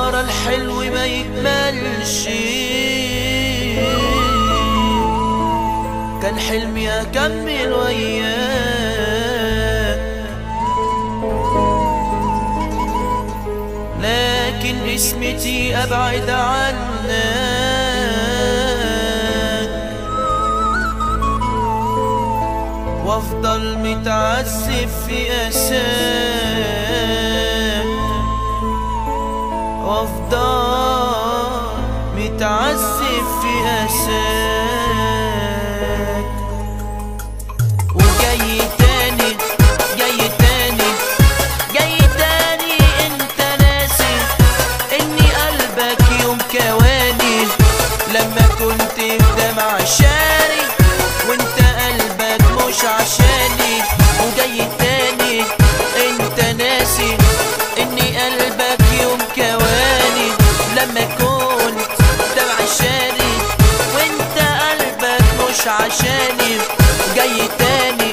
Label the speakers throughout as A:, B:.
A: خسارة الحلو ما يكملش، كان حلمي أكمل وياك، لكن اسمتي أبعد عنك، وافضل متعذب في أساك، وافضل متعذب في أساك. وجاي تاني جاي تاني جاي تاني، انت ناسي اني قلبك يوم كواني لما كنت في دمع شاري وانت قلبك مش عشاني. وجاي تاني انت ناسي اني قلبك يوم كواني لما كنت دمع شاري وانت قلبك مش عشاني. جاي تاني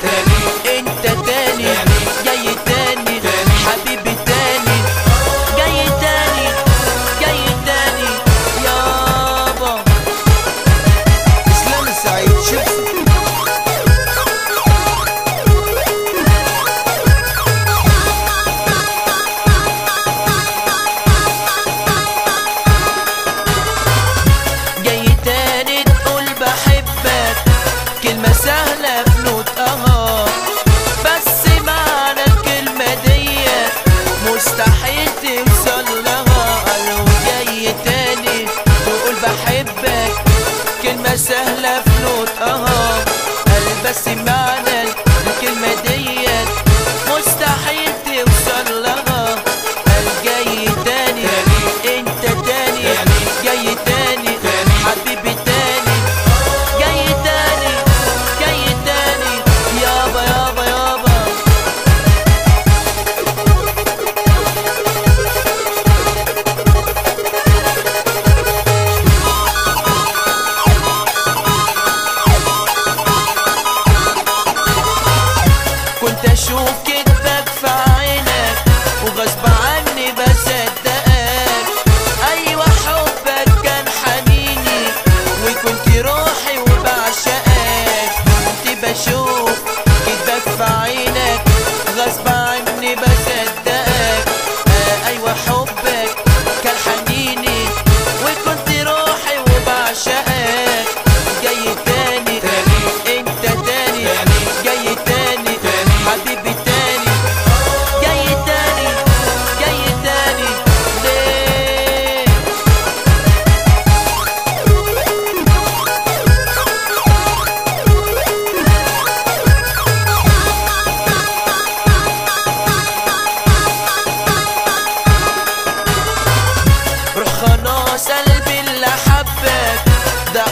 A: انت تاني جاي تاني حبيبي تاني جاي تاني جاي تاني يابا.
B: اسلام السعيد شيبسي.
A: جاي تاني تقول بحبك، كلمة سهلة في نطقها بس معنى الكلمة دي مستحيل توصل لها. قالوا جاي تاني تقول بحبك، كلمة سهلة في نطقها قال بس معنى الكلمة دي مستحيل توصل لها. قال جاي تاني انت تاني جاي تاني حبيبي تاني جاي تاني جاي تاني يابا يابا يابا. كنت اشوف كدبك في عينك وغصب عني بصدقك، ايوه حبك كان حنيني وكنت روحي وبعشقك. كنت بشوف كدبك في عينك غصب عني بصدقك، ايوه حبك كان حنيني وكنت روحي وبعشقك. جاي تاني انت تاني جاي تاني حبيبي تاني جاي تاني جاي تاني ليه؟ روح خلاص قلبي اللي حبك ده